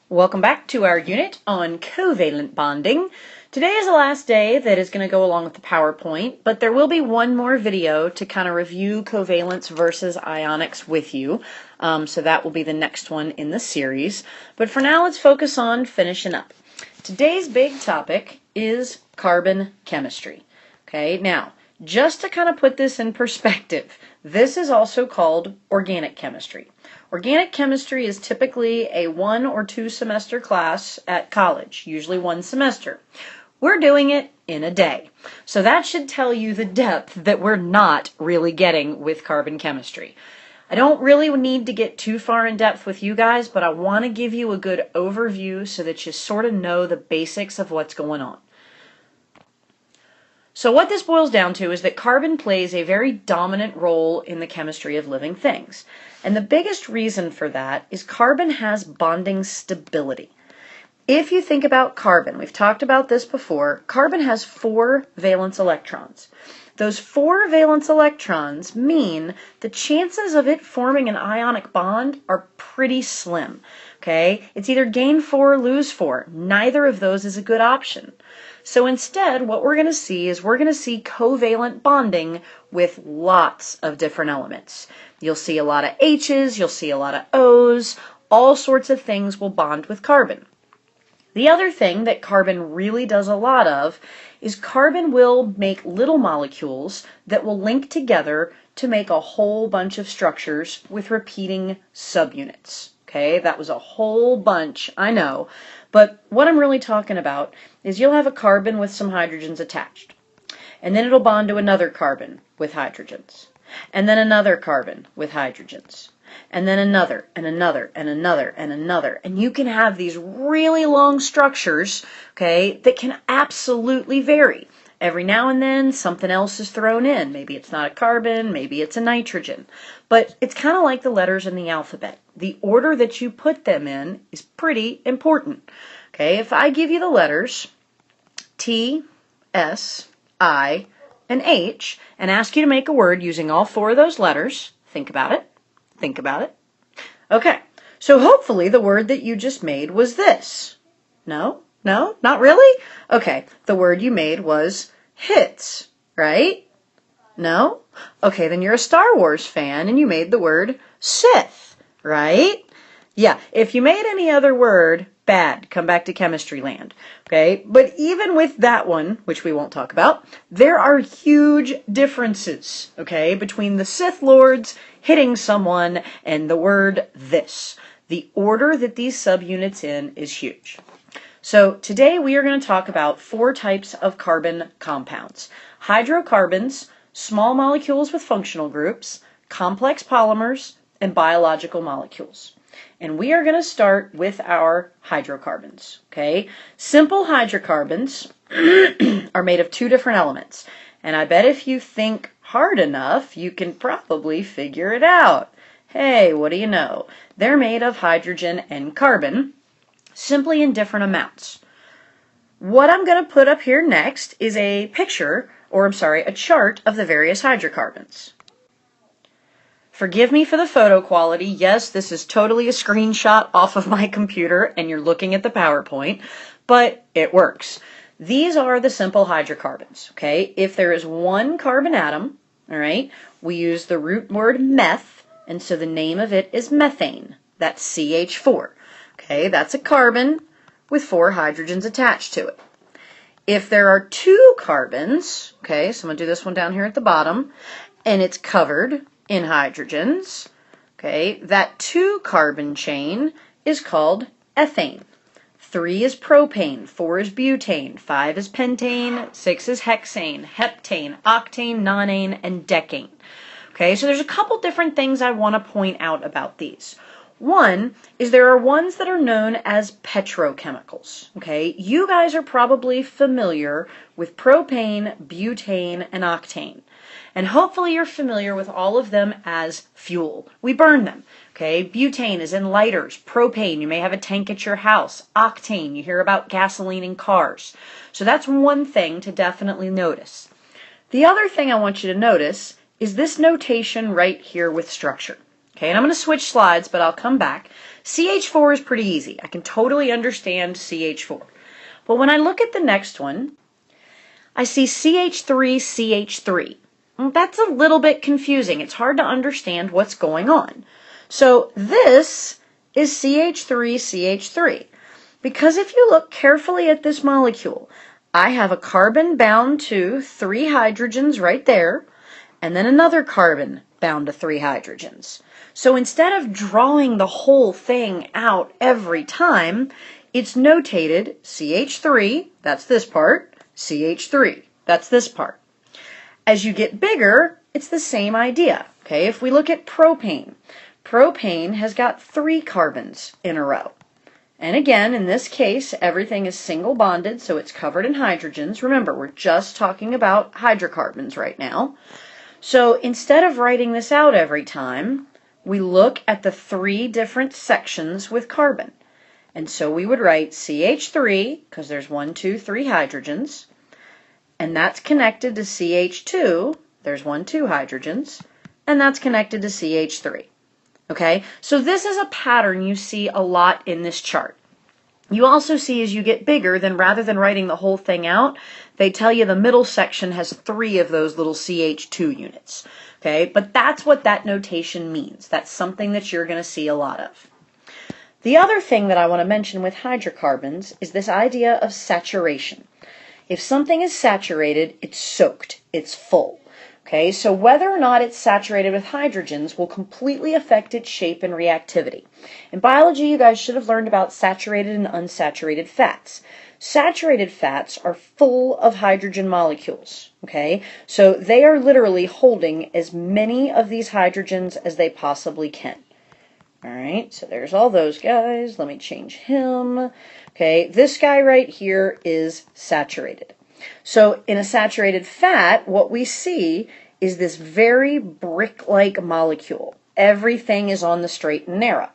Welcome back to our unit on covalent bonding. Today is the last day that is going to go along with the PowerPoint, but there will be one more video to kind of review covalence versus ionics with you. So that will be the next one in the series. But for now, let's focus on finishing up. Today's big topic is carbon chemistry. Okay, now, just to kind of put this in perspective, this is also called organic chemistry. Organic chemistry is typically a 1 or 2 semester class at college, usually 1 semester. We're doing it in a day. So that should tell you the depth that we're not really getting with carbon chemistry. I don't really need to get too far in depth with you guys, but I want to give you a good overview so that you sort of know the basics of what's going on. So what this boils down to is that carbon plays a very dominant role in the chemistry of living things. And the biggest reason for that is carbon has bonding stability. If you think about carbon, we've talked about this before, carbon has 4 valence electrons. Those 4 valence electrons mean the chances of it forming an ionic bond are pretty slim. Okay? It's either gain 4 or lose 4. Neither of those is a good option. So instead, what we're going to see is we're going to see covalent bonding with lots of different elements. You'll see a lot of H's, you'll see a lot of O's, all sorts of things will bond with carbon. The other thing that carbon really does a lot of is carbon will make little molecules that will link together to make a whole bunch of structures with repeating subunits. Okay, that was a whole bunch, I know. But what I'm really talking about is you'll have a carbon with some hydrogens attached. And then it'll bond to another carbon with hydrogens. And then another carbon with hydrogens. And then another, and another, and another, and another. And you can have these really long structures, okay, that can absolutely vary. Every now and then, something else is thrown in. Maybe it's not a carbon, maybe it's a nitrogen. But it's kind of like the letters in the alphabet. The order that you put them in is pretty important. Okay, if I give you the letters T, S, I, and H, and ask you to make a word using all 4 of those letters, think about it. Think about it. Okay, so hopefully the word that you just made was this. No? No? Not really? Okay, the word you made was hits, right? No? Okay, then you're a Star Wars fan and you made the word Sith, right? Yeah, if you made any other word, bad. Come back to chemistry land. Okay, but even with that one, which we won't talk about, there are huge differences, okay, between the Sith Lords hitting someone and the word this. The order that these subunits in is huge. So today we are going to talk about 4 types of carbon compounds. Hydrocarbons, small molecules with functional groups, complex polymers, and biological molecules. And we are going to start with our hydrocarbons. Okay? Simple hydrocarbons are made of 2 different elements. And I bet if you think hard enough, you can probably figure it out. Hey, what do you know? They're made of hydrogen and carbon, simply in different amounts. What I'm going to put up here next is a picture, or a chart of the various hydrocarbons. Forgive me for the photo quality. Yes, this is totally a screenshot off of my computer and you're looking at the PowerPoint, but it works. These are the simple hydrocarbons, okay? If there is 1 carbon atom, all right, we use the root word meth, and so the name of it is methane. That's CH4. Okay, that's a carbon with 4 hydrogens attached to it. If there are 2 carbons, okay, so I'm going to do this one down here at the bottom, and it's covered in hydrogens, okay, that 2 carbon chain is called ethane. 3 is propane, 4 is butane, 5 is pentane, 6 is hexane, heptane, octane, nonane, and decane. Okay, so there's a couple different things I want to point out about these. One is there are ones that are known as petrochemicals. Okay, you guys are probably familiar with propane, butane, and octane. And hopefully you're familiar with all of them as fuel. We burn them. Okay, butane is in lighters. Propane, you may have a tank at your house. Octane, you hear about gasoline in cars. So that's one thing to definitely notice. The other thing I want you to notice is this notation right here with structure. Okay, and I'm going to switch slides, but I'll come back. CH4 is pretty easy. I can totally understand CH4. But when I look at the next one, I see CH3, CH3. That's a little bit confusing. It's hard to understand what's going on. So this is CH3, CH3. Because if you look carefully at this molecule, I have a carbon bound to 3 hydrogens right there, and then another carbon bound to 3 hydrogens. So instead of drawing the whole thing out every time, it's notated CH3, that's this part, CH3, that's this part. As you get bigger, it's the same idea. Okay, if we look at propane, propane has got 3 carbons in a row. And again, in this case, everything is single bonded, so it's covered in hydrogens. Remember, we're just talking about hydrocarbons right now. So instead of writing this out every time, we look at the 3 different sections with carbon. And so we would write CH3, because there's 1, 2, 3 hydrogens, and that's connected to CH2, there's 1, 2 hydrogens, and that's connected to CH3. Okay, so this is a pattern you see a lot in this chart. You also see as you get bigger, then rather than writing the whole thing out, they tell you the middle section has 3 of those little CH2 units. Okay, but that's what that notation means. That's something that you're going to see a lot of. The other thing that I want to mention with hydrocarbons is this idea of saturation. If something is saturated, it's soaked, it's full. Okay, so whether or not it's saturated with hydrogens will completely affect its shape and reactivity. In biology, you guys should have learned about saturated and unsaturated fats. Saturated fats are full of hydrogen molecules, okay? So they are literally holding as many of these hydrogens as they possibly can. All right, so there's all those guys. Let me change him. Okay, this guy right here is saturated. So in a saturated fat, what we see is this very brick-like molecule. Everything is on the straight and narrow.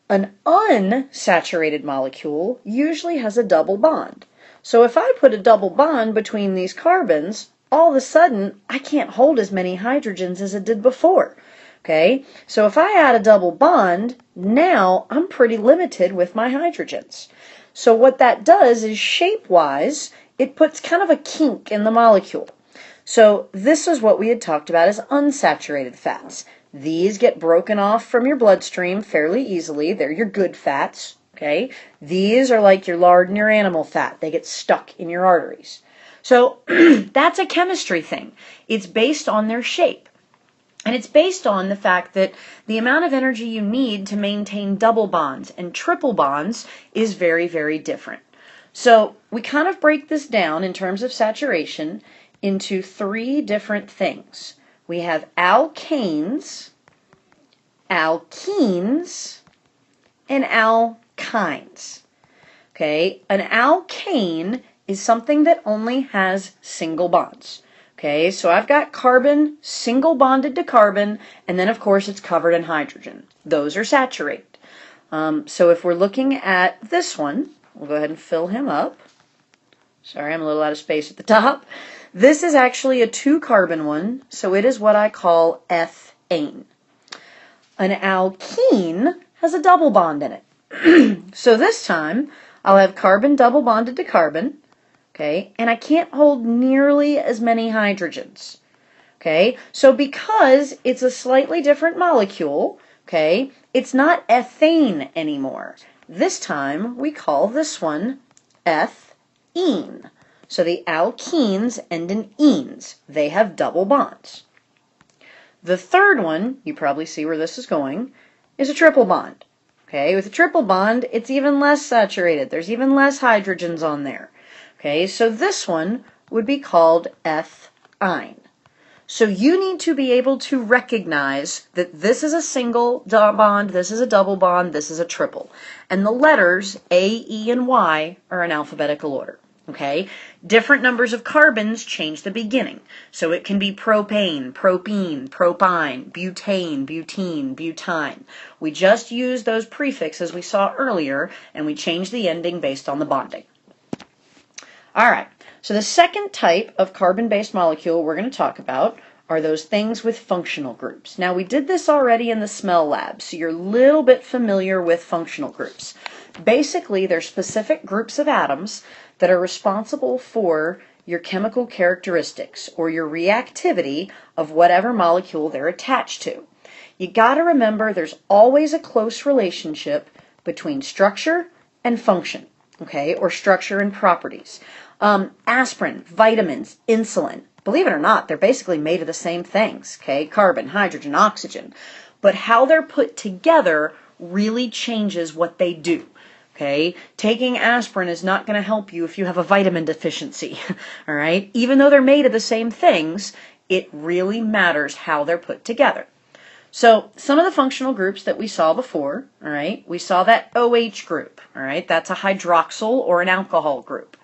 An unsaturated molecule usually has a double bond. So if I put a double bond between these carbons, all of a sudden I can't hold as many hydrogens as it did before. Okay, so if I add a double bond, now I'm pretty limited with my hydrogens. So what that does is shape-wise, it puts kind of a kink in the molecule. So this is what we had talked about as unsaturated fats. These get broken off from your bloodstream fairly easily. They're your good fats. Okay, these are like your lard and your animal fat. They get stuck in your arteries. So that's a chemistry thing. It's based on their shape. And it's based on the fact that the amount of energy you need to maintain double bonds and triple bonds is very, very different. So we kind of break this down in terms of saturation into 3 different things. We have alkanes, alkenes, and alkynes. Okay, an alkane is something that only has single bonds. Okay, so I've got carbon single bonded to carbon, and then of course it's covered in hydrogen. Those are saturated. So if we're looking at this one, we'll go ahead and fill him up. Sorry, I'm a little out of space at the top. This is actually a 2-carbon one, so it is what I call ethane. An alkene has a double bond in it. So this time, I'll have carbon double bonded to carbon. Okay, and I can't hold nearly as many hydrogens. Okay, so because it's a slightly different molecule, okay, it's not ethane anymore. This time we call this one ethene. So the alkenes end in enes. They have double bonds. The third one, you probably see where this is going, is a triple bond. Okay, with a triple bond, it's even less saturated. There's even less hydrogens on there. Okay, so this one would be called ethine. So you need to be able to recognize that this is a single bond, this is a double bond, this is a triple. And the letters A, E, and Y are in alphabetical order. Okay, different numbers of carbons change the beginning. So it can be propane, propene, propine, butane, butene, butine. We just use those prefixes we saw earlier, and we change the ending based on the bonding. All right, so the second type of carbon-based molecule we're going to talk about are those things with functional groups. Now, we did this already in the smell lab, so you're a little bit familiar with functional groups. Basically, they're specific groups of atoms that are responsible for your chemical characteristics or your reactivity of whatever molecule they're attached to. You got to remember there's always a close relationship between structure and function, okay, or structure and properties. Aspirin, vitamins, insulin, believe it or not, they're basically made of the same things, okay, carbon, hydrogen, oxygen. But how they're put together really changes what they do. Okay, taking aspirin is not going to help you if you have a vitamin deficiency, all right? Even though they're made of the same things, it really matters how they're put together. So some of the functional groups that we saw before, all right, we saw that OH group, all right? That's a hydroxyl or an alcohol group.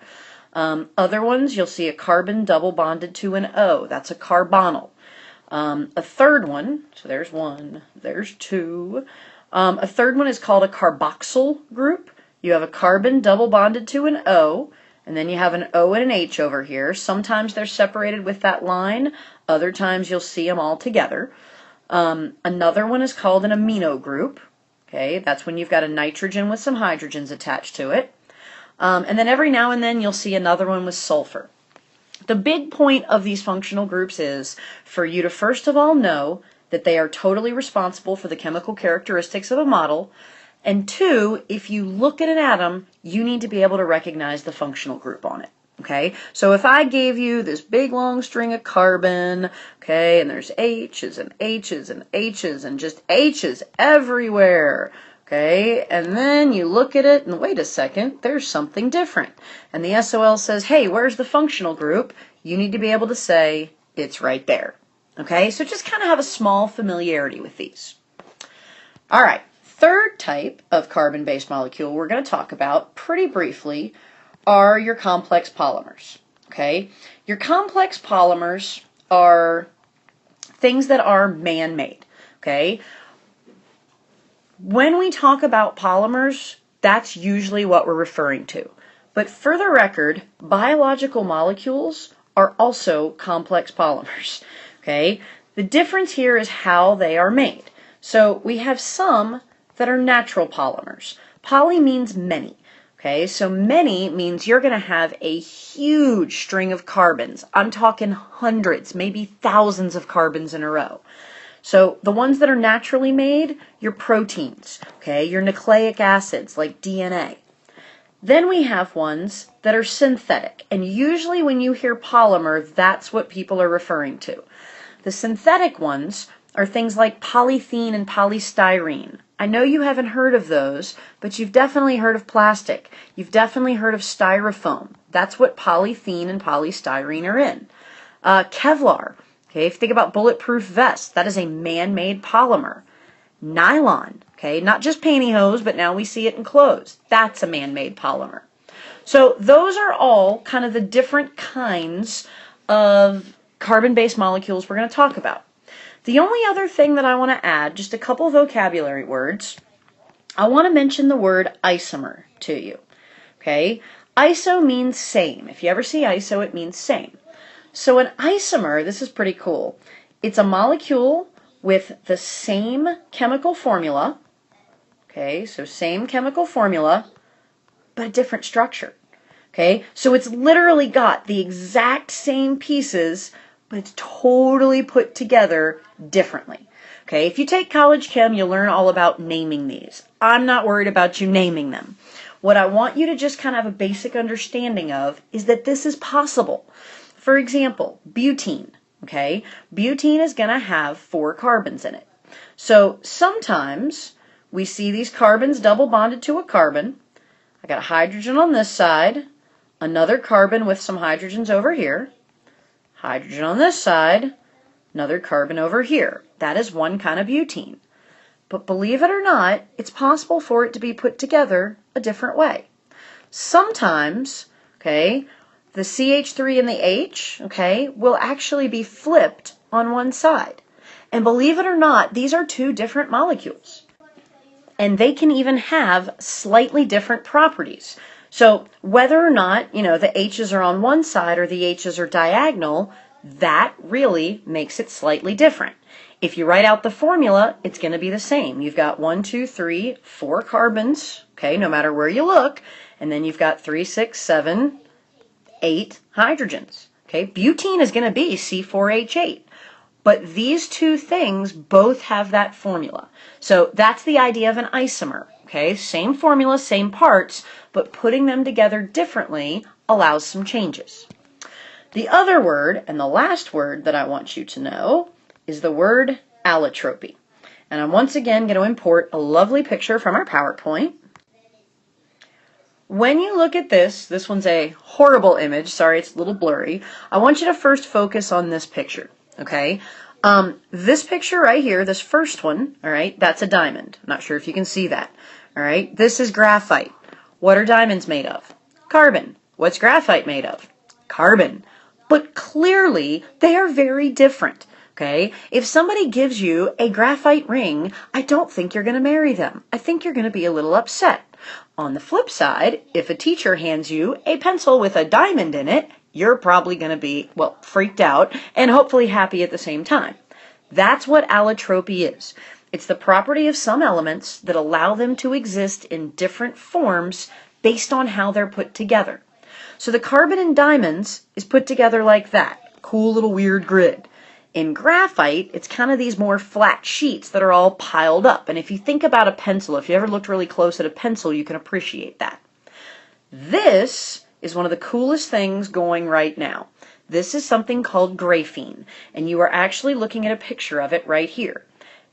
Other ones, you'll see a carbon double bonded to an O. That's a carbonyl. A third one, so there's one, there's two. A third one is called a carboxyl group. You have a carbon double bonded to an O, and then you have an O and an H over here. Sometimes they're separated with that line. Other times you'll see them all together. Another one is called an amino group. Okay, that's when you've got a nitrogen with some hydrogens attached to it. And then every now and then you'll see another one with sulfur. The big point of these functional groups is for you to first of all know that they are totally responsible for the chemical characteristics of a model. And two, if you look at an atom, you need to be able to recognize the functional group on it. Okay, so if I gave you this big long string of carbon, okay, and there's H's and H's and H's and just H's everywhere, okay, and then you look at it and wait a second, there's something different. And the SOL says, hey, where's the functional group? You need to be able to say, it's right there. Okay, so just kind of have a small familiarity with these. All right. Third type of carbon-based molecule we're going to talk about pretty briefly are your complex polymers. Okay, your complex polymers are things that are man-made. Okay, when we talk about polymers, that's usually what we're referring to. But for the record, biological molecules are also complex polymers. Okay, the difference here is how they are made. So we have some that are natural polymers. Poly means many. Okay, so many means you're going to have a huge string of carbons. I'm talking hundreds, maybe thousands of carbons in a row. So the ones that are naturally made, your proteins, okay, your nucleic acids like DNA. Then we have ones that are synthetic, and usually when you hear polymer, that's what people are referring to. The synthetic ones are things like polythene and polystyrene. I know you haven't heard of those, but you've definitely heard of plastic. You've definitely heard of styrofoam. That's what polythene and polystyrene are in. Kevlar. Okay, if you think about bulletproof vests, that is a man-made polymer. Nylon. Okay, not just pantyhose, but now we see it in clothes. That's a man-made polymer. So those are all kind of the different kinds of carbon-based molecules we're going to talk about. The only other thing that I want to add, just a couple of vocabulary words, I want to mention the word isomer to you. Okay? Iso means same. If you ever see iso, it means same. So an isomer, this is pretty cool. It's a molecule with the same chemical formula. Okay, so same chemical formula, but a different structure. Okay, so it's literally got the exact same pieces, but it's totally put together differently. Okay, if you take college chem, you'll learn all about naming these. I'm not worried about you naming them. What I want you to just kind of have a basic understanding of is that this is possible. For example, butene. Okay, butene is going to have 4 carbons in it. So sometimes we see these carbons double bonded to a carbon. I got a hydrogen on this side, another carbon with some hydrogens over here, hydrogen on this side, another carbon over here. That is one kind of butene. But believe it or not, it's possible for it to be put together a different way. Sometimes, okay, the CH3 and the H, okay, will actually be flipped on one side. And believe it or not, these are 2 different molecules. And they can even have slightly different properties. So whether or not, the H's are on one side or the H's are diagonal, That really makes it slightly different. If you write out the formula, it's going to be the same. You've got 1, 2, 3, 4 carbons, okay, no matter where you look, and then you've got 3, 6, 7, 8 hydrogens. Okay, butene is going to be C4H8. But these two things both have that formula. So that's the idea of an isomer. Okay, same formula, same parts, but putting them together differently allows some changes. The other word, and the last word that I want you to know, is the word allotropy. And I'm once again going to import a lovely picture from our PowerPoint. When you look at this one's a horrible image. Sorry, it's a little blurry. I want you to first focus on this picture, okay? This picture right here, this first one, all right, that's a diamond. I'm not sure if you can see that, all right? This is graphite. What are diamonds made of? Carbon. What's graphite made of? Carbon. But clearly, they are very different. Okay, if somebody gives you a graphite ring, I don't think you're going to marry them. I think you're going to be a little upset. On the flip side, if a teacher hands you a pencil with a diamond in it, you're probably going to be, well, freaked out and hopefully happy at the same time. That's what allotropy is. It's the property of some elements that allow them to exist in different forms based on how they're put together. So the carbon in diamonds is put together like that. Cool little weird grid. In graphite, it's kind of these more flat sheets that are all piled up. And if you think about a pencil, if you ever looked really close at a pencil, you can appreciate that. This is one of the coolest things going right now. This is something called graphene, and you are actually looking at a picture of it right here.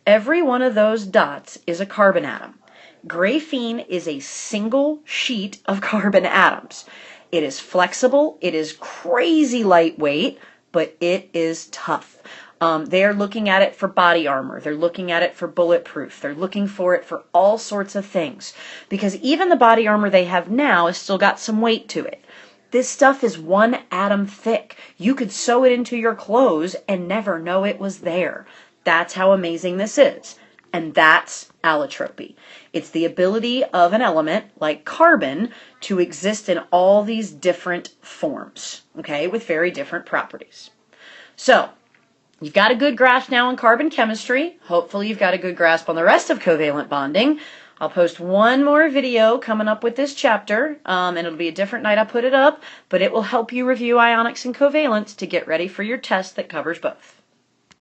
Every one of those dots is a carbon atom. Graphene is a single sheet of carbon atoms. It is flexible, it is crazy lightweight, but it is tough. They are looking at it for body armor. They're looking at it for bulletproof. They're looking for it for all sorts of things. Because even the body armor they have now has still got some weight to it. This stuff is 1 atom thick. You could sew it into your clothes and never know it was there. That's how amazing this is. And that's allotropy. It's the ability of an element, like carbon, to exist in all these different forms, okay, with very different properties. So, you've got a good grasp now on carbon chemistry. Hopefully you've got a good grasp on the rest of covalent bonding. I'll post one more video coming up with this chapter, and it'll be a different night I put it up, but it will help you review ionics and covalents to get ready for your test that covers both.